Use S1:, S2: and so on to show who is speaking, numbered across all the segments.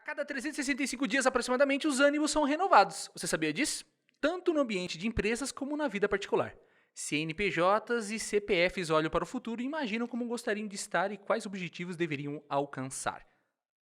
S1: cada 365 dias aproximadamente, os ânimos são renovados. Você sabia disso? Tanto no ambiente de empresas como na vida particular. CNPJs e CPFs olham para o futuro e imaginam como gostariam de estar e quais objetivos deveriam alcançar.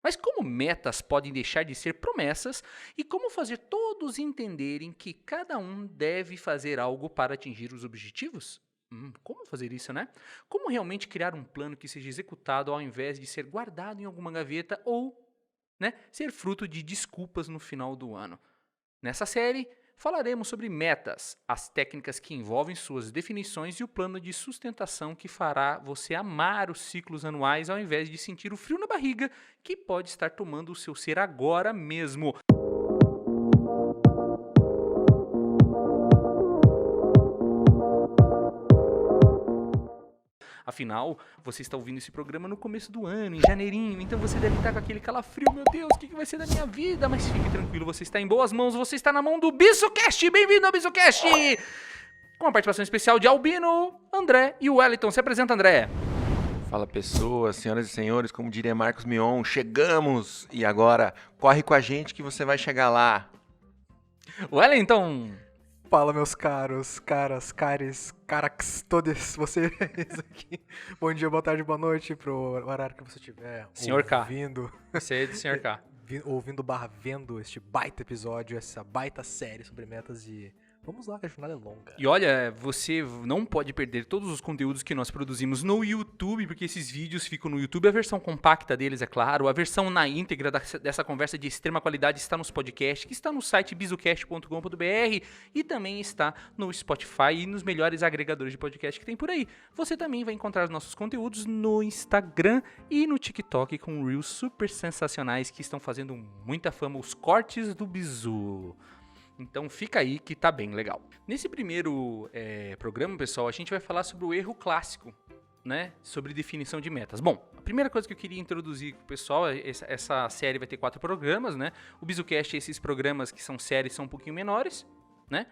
S1: Mas como metas podem deixar de ser promessas e como fazer todos entenderem que cada um deve fazer algo para atingir os objetivos? Como fazer isso, né? Como realmente criar um plano que seja executado ao invés de ser guardado em alguma gaveta ou, né, ser fruto de desculpas no final do ano? Nessa série, falaremos sobre metas, as técnicas que envolvem suas definições e o plano de sustentação que fará você amar os ciclos anuais ao invés de sentir o frio na barriga que pode estar tomando o seu ser agora mesmo. Afinal, você está ouvindo esse programa no começo do ano, em janeirinho, então você deve estar com aquele calafrio, meu Deus, o que vai ser da minha vida? Mas fique tranquilo, você está em boas mãos, você está na mão do BizuCast, bem-vindo ao BizuCast! Com a participação especial de Albino, André e Wellington. Se apresenta, André.
S2: Fala pessoas, senhoras e senhores, como diria Marcos Mion, chegamos! E agora, corre com a gente que você vai chegar lá.
S1: Wellington.
S3: Fala, meus caros, caras, carax, todos vocês aqui. Bom dia, boa tarde, boa noite pro horário que você estiver
S1: Senhor
S3: ouvindo.
S1: K. Você é de Senhor K.
S3: Ouvindo / vendo este baita episódio, essa baita série sobre metas e... Vamos lá, que a jornada é longa.
S1: E olha, você não pode perder todos os conteúdos que nós produzimos no YouTube, porque esses vídeos ficam no YouTube. A versão compacta deles, é claro. A versão na íntegra dessa conversa de extrema qualidade está nos podcasts, que está no site bizucast.com.br e também está no Spotify e nos melhores agregadores de podcast que tem por aí. Você também vai encontrar os nossos conteúdos no Instagram e no TikTok com reels super sensacionais que estão fazendo muita fama, os cortes do Bizu. Então fica aí que tá bem legal. Nesse primeiro programa, pessoal, a gente vai falar sobre o erro clássico, né? Sobre definição de metas. Bom, a primeira coisa que eu queria introduzir com o pessoal, essa série vai ter 4 programas, né? O BizuCast, esses programas que são séries, são um pouquinho menores, né?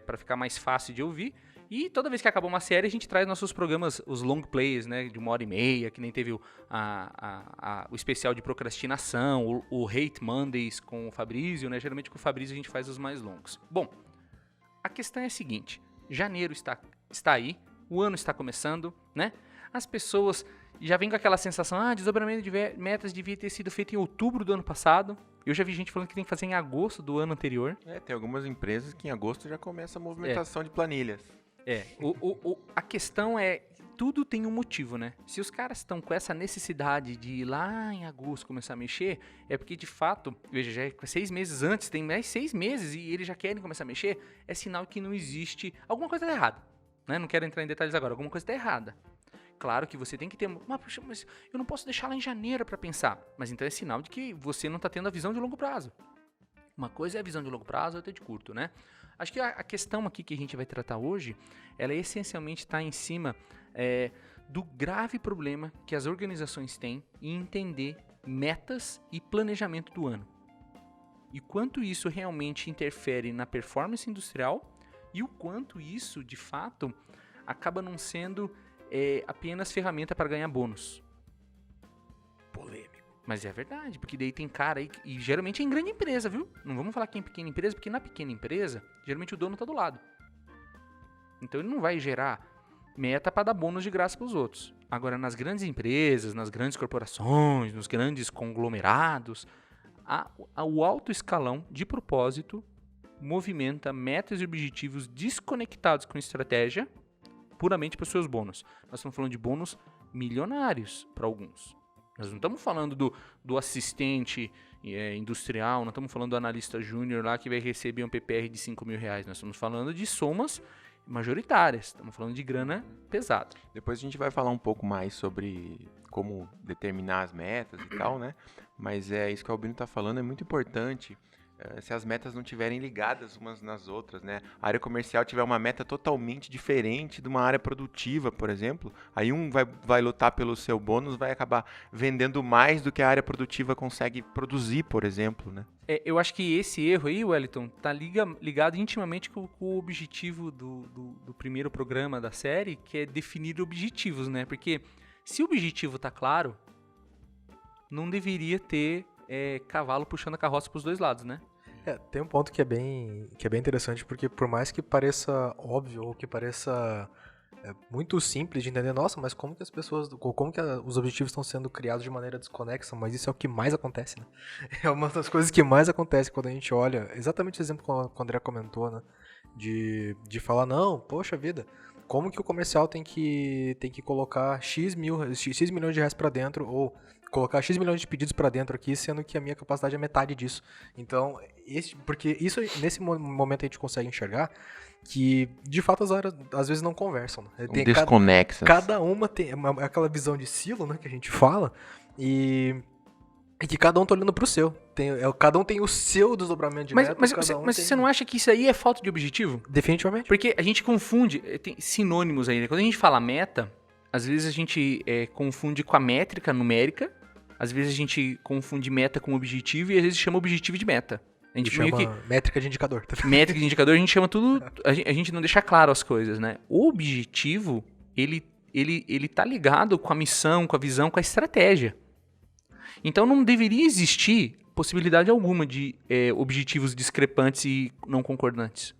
S1: Para ficar mais fácil de ouvir. E toda vez que acaba uma série, a gente traz nossos programas, os long plays, né, de 1h30, que nem teve o especial de procrastinação, o Hate Mondays com o Fabrício, né? Geralmente com o Fabrício a gente faz os mais longos. Bom, a questão é a seguinte, janeiro está aí, o ano está começando, né? As pessoas já vêm com aquela sensação, desdobramento de metas devia ter sido feito em outubro do ano passado. Eu já vi gente falando que tem que fazer em agosto do ano anterior.
S2: Tem algumas empresas que em agosto já começa a movimentação de planilhas.
S1: A questão é, tudo tem um motivo, né? Se os caras estão com essa necessidade de ir lá em agosto começar a mexer, é porque de fato, veja, já é 6 meses antes, tem mais 6 meses e eles já querem começar a mexer, é sinal que não existe, alguma coisa tá errada, né? Não quero entrar em detalhes agora, alguma coisa tá errada. Claro que você tem que ter, mas eu não posso deixar lá em janeiro para pensar, mas então é sinal de que você não tá tendo a visão de longo prazo. Uma coisa é a visão de longo prazo, outra é de curto, né? Acho que a questão aqui que a gente vai tratar hoje, ela essencialmente está em cima do grave problema que as organizações têm em entender metas e planejamento do ano. E quanto isso realmente interfere na performance industrial e o quanto isso, de fato, acaba não sendo apenas ferramenta para ganhar bônus. Polêmico. Mas é verdade, porque daí tem cara aí, e geralmente é em grande empresa, viu? Não vamos falar que é em pequena empresa, porque na pequena empresa, geralmente o dono tá do lado. Então ele não vai gerar meta para dar bônus de graça para os outros. Agora, nas grandes empresas, nas grandes corporações, nos grandes conglomerados, o alto escalão, de propósito, movimenta metas e objetivos desconectados com estratégia, puramente para os seus bônus. Nós estamos falando de bônus milionários para alguns. Nós não estamos falando do assistente industrial, não estamos falando do analista júnior lá que vai receber um PPR de R$5.000. Nós estamos falando de somas majoritárias, estamos falando de grana pesada.
S2: Depois a gente vai falar um pouco mais sobre como determinar as metas e tal, né? Mas isso que o Albino está falando é muito importante. Se as metas não estiverem ligadas umas nas outras, né? A área comercial tiver uma meta totalmente diferente de uma área produtiva, por exemplo, aí um vai lutar pelo seu bônus, vai acabar vendendo mais do que a área produtiva consegue produzir, por exemplo, né?
S1: Eu acho que esse erro aí, Wellington, tá ligado intimamente com o objetivo do primeiro programa da série, que é definir objetivos, né? Porque se o objetivo tá claro, não deveria ter cavalo puxando a carroça pros dois lados, né?
S3: Tem um ponto que é bem interessante, porque por mais que pareça óbvio ou que pareça muito simples de entender, nossa, mas como que as pessoas, como que os objetivos estão sendo criados de maneira desconexa, mas isso é o que mais acontece, né? É uma das coisas que mais acontece quando a gente olha, exatamente o exemplo que o André comentou, né? De falar, não, poxa vida, como que o comercial tem que colocar X milhões de reais pra dentro, ou colocar X milhões de pedidos pra dentro aqui, sendo que a minha capacidade é metade disso. Então, porque isso, nesse momento a gente consegue enxergar que, de fato, as áreas às vezes não conversam. Né? Tem
S2: desconexas.
S3: Cada uma tem aquela visão de silo, né, que a gente fala, e que cada um tá olhando pro seu. Cada um tem o seu desdobramento de método.
S1: Mas você não acha que isso aí é falta de objetivo?
S3: Definitivamente.
S1: Porque a gente confunde, tem sinônimos aí, né? Quando a gente fala meta, às vezes a gente confunde com a métrica numérica, às vezes a gente confunde meta com objetivo e às vezes chama objetivo de meta. A gente
S3: chama métrica de indicador.
S1: Métrica de indicador, a gente chama tudo... A gente não deixa claro as coisas, né? O objetivo, ele tá ligado com a missão, com a visão, com a estratégia. Então não deveria existir possibilidade alguma de objetivos discrepantes e não concordantes.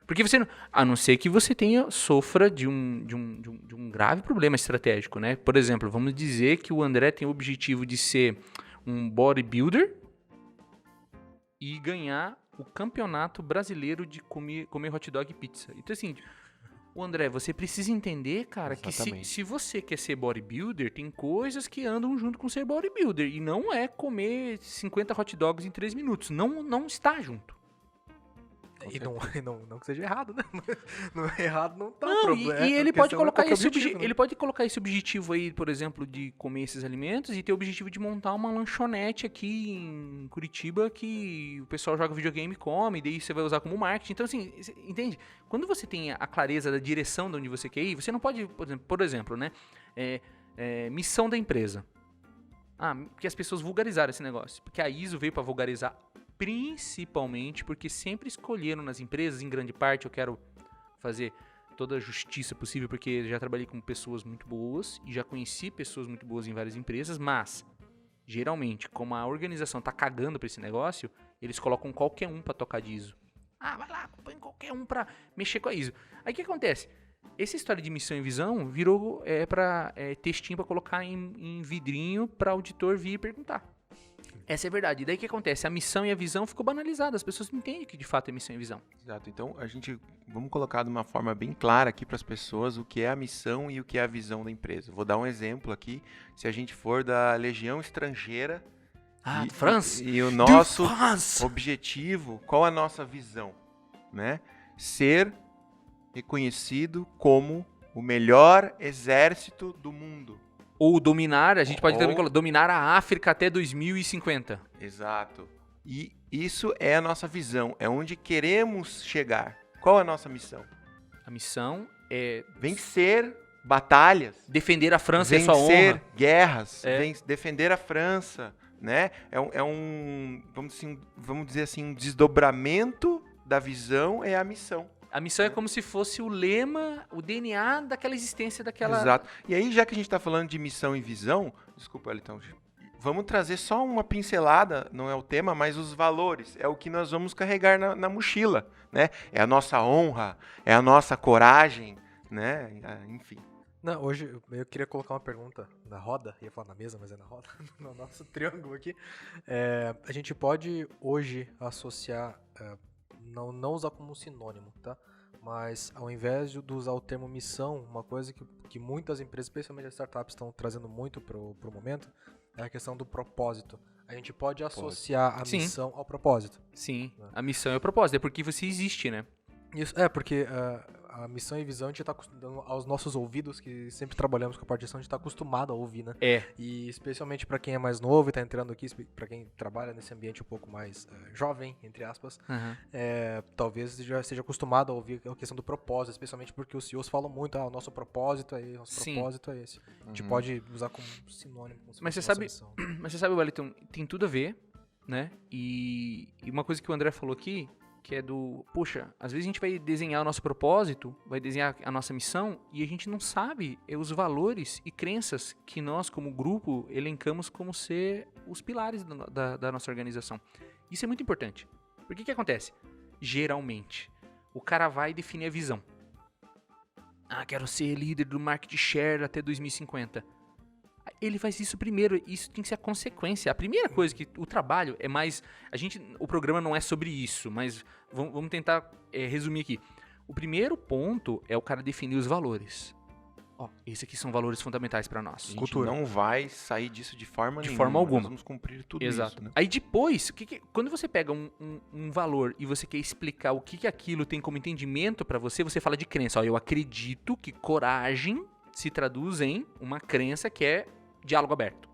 S1: Porque você não... A não ser que você sofra de um grave problema estratégico, né? Por exemplo, vamos dizer que o André tem o objetivo de ser um bodybuilder e ganhar o campeonato brasileiro de comer hot dog e pizza. Então, assim, o André, você precisa entender, cara,
S2: Exatamente.
S1: que se você quer ser bodybuilder, tem coisas que andam junto com ser bodybuilder. E não é comer 50 hot dogs em 3 minutos. Não está junto.
S3: E não que seja errado, né? Não é errado, não tá.
S1: Não, e ele pode colocar
S3: objetivo, né?
S1: ele pode colocar esse objetivo aí, por exemplo, de comer esses alimentos e ter o objetivo de montar uma lanchonete aqui em Curitiba que o pessoal joga videogame e come, e daí você vai usar como marketing. Então, assim, entende? Quando você tem a clareza da direção de onde você quer ir, você não pode, por exemplo, né? Missão da empresa. Porque as pessoas vulgarizaram esse negócio. Porque a ISO veio para vulgarizar, principalmente porque sempre escolheram nas empresas, em grande parte, eu quero fazer toda a justiça possível, porque já trabalhei com pessoas muito boas e já conheci pessoas muito boas em várias empresas, mas, geralmente, como a organização tá cagando pra esse negócio, eles colocam qualquer um pra tocar de ISO. Vai lá, põe qualquer um pra mexer com a ISO. Aí o que acontece? Essa história de missão e visão virou textinho pra colocar em vidrinho pra auditor vir e perguntar. Essa é a verdade. E daí o que acontece? A missão e a visão ficou banalizada. As pessoas não entendem que de fato é missão e visão.
S2: Exato. Então, vamos colocar de uma forma bem clara aqui para as pessoas o que é a missão e o que é a visão da empresa. Vou dar um exemplo aqui. Se a gente for da Legião Estrangeira
S1: France.
S2: E o nosso objetivo, qual a nossa visão? Né? Ser reconhecido como o melhor exército do mundo.
S1: Ou dominar, a gente pode também colocar, dominar a África até 2050.
S2: Exato. E isso é a nossa visão, é onde queremos chegar. Qual é a nossa missão?
S1: A missão é...
S2: vencer batalhas.
S1: Defender a França e a sua honra.
S2: Vencer guerras. Defender a França. Né? Vamos dizer assim, um desdobramento da visão é a missão.
S1: A missão é como se fosse o lema, o DNA daquela existência, daquela...
S2: Exato. E aí, já que a gente está falando de missão e visão, desculpa, Elton, vamos trazer só uma pincelada, não é o tema, mas os valores. É o que nós vamos carregar na mochila, né? É a nossa honra, é a nossa coragem, né? Enfim.
S3: Não, hoje eu queria colocar uma pergunta na roda, ia falar na mesa, mas é na roda, no nosso triângulo aqui. A gente pode hoje associar... Não usar como um sinônimo, tá? Mas ao invés de usar o termo missão, uma coisa que muitas empresas, especialmente as startups, estão trazendo muito pro momento, é a questão do propósito. A gente pode associar a missão ao propósito.
S1: Sim, a missão é o propósito, é porque você existe, né?
S3: Isso, porque a missão e visão a gente tá acostumado aos nossos ouvidos, que sempre trabalhamos com a parte de gestão, a gente tá acostumado a ouvir, né? E especialmente para quem é mais novo e tá entrando aqui, para quem trabalha nesse ambiente um pouco mais jovem, entre aspas, talvez já esteja acostumado a ouvir a questão do propósito, especialmente porque os CEOs falam muito, o nosso propósito é esse, nosso propósito é esse. A gente pode usar como sinônimo.
S1: Mas você sabe, Wellington, tem tudo a ver, né? E uma coisa que o André falou aqui, que é poxa, às vezes a gente vai desenhar o nosso propósito, vai desenhar a nossa missão, e a gente não sabe os valores e crenças que nós, como grupo, elencamos como ser os pilares da nossa organização. Isso é muito importante. Porque o que acontece? Geralmente, o cara vai definir a visão. Quero ser líder do market share até 2050. Ele faz isso primeiro, isso tem que ser a consequência. A primeira coisa que o trabalho é mais... O programa não é sobre isso, mas vamos tentar resumir aqui. O primeiro ponto é o cara definir os valores. Esses aqui são valores fundamentais para nós.
S2: A gente não vai sair disso de forma nenhuma.
S1: Forma alguma.
S2: Nós vamos cumprir tudo
S1: Exato.
S2: isso. Né?
S1: Aí depois, quando você pega um valor e você quer explicar o que aquilo tem como entendimento para você, você fala de crença. Eu acredito que coragem se traduz em uma crença que é diálogo aberto.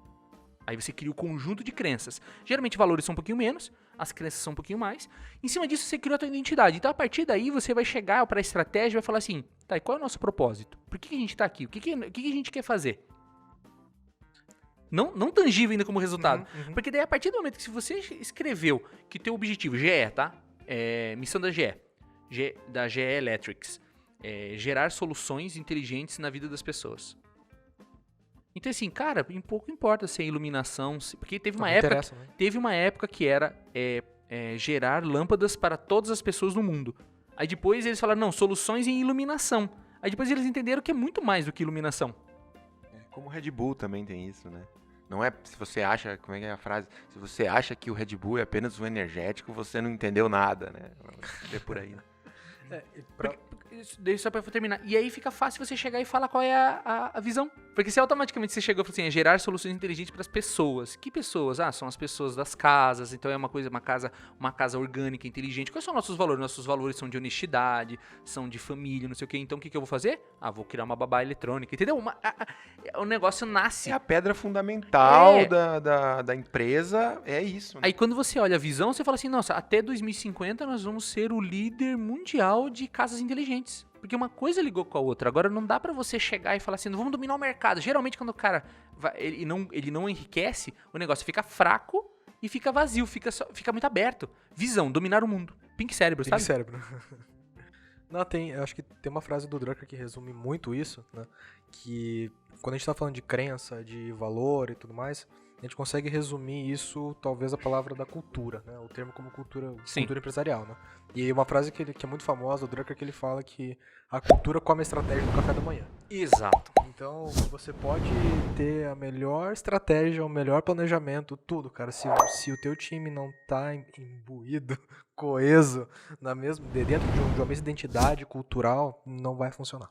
S1: Aí você cria o conjunto de crenças. Geralmente valores são um pouquinho menos, as crenças são um pouquinho mais. Em cima disso você criou a tua identidade. Então a partir daí você vai chegar para a estratégia e vai falar assim, tá, e qual é o nosso propósito? Por que a gente tá aqui? O que a gente quer fazer? Não tangível ainda como resultado. Porque daí a partir do momento que se você escreveu que teu objetivo, GE, tá? Missão da GE Electrics, gerar soluções inteligentes na vida das pessoas. Então assim, cara, pouco importa se é iluminação, porque teve uma época que era gerar lâmpadas para todas as pessoas no mundo. Aí depois eles falaram, não, soluções em iluminação. Aí depois eles entenderam que é muito mais do que iluminação.
S2: Como o Red Bull também tem isso, né? Não é se você acha, como é que é a frase? Se você acha que o Red Bull é apenas um energético, você não entendeu nada, né? É por aí, né?
S1: Só pra terminar. E aí fica fácil você chegar e falar qual é a visão. Porque se automaticamente você chegou e falou assim, gerar soluções inteligentes para as pessoas. Que pessoas? São as pessoas das casas. Então é uma casa orgânica, inteligente. Quais são nossos valores? Nossos valores são de honestidade, são de família, não sei o quê. Então o que eu vou fazer? Vou criar uma babá eletrônica, entendeu? O negócio nasce.
S2: É a pedra fundamental da empresa, é isso. Né?
S1: Aí quando você olha a visão, você fala assim, nossa, até 2050 nós vamos ser o líder mundial de casas inteligentes. Porque uma coisa ligou com a outra. Agora não dá pra você chegar e falar assim, vamos dominar o mercado. Geralmente quando o cara ele não enriquece, o negócio fica fraco e fica vazio, fica muito aberto. Visão, dominar o mundo. Pink cérebro, sabe?
S3: Pink cérebro. Não, eu acho que tem uma frase do Drucker que resume muito isso, né? Que quando a gente tá falando de crença, de valor e tudo mais, a gente consegue resumir isso, talvez, a palavra da cultura, né? O termo como cultura empresarial, né? E uma frase que é muito famosa, o Drucker, que ele fala que a cultura come a estratégia do café da manhã.
S1: Exato.
S3: Então, você pode ter a melhor estratégia, o melhor planejamento, tudo, cara. Se o teu time não tá imbuído, coeso, dentro de uma mesma identidade cultural, não vai funcionar.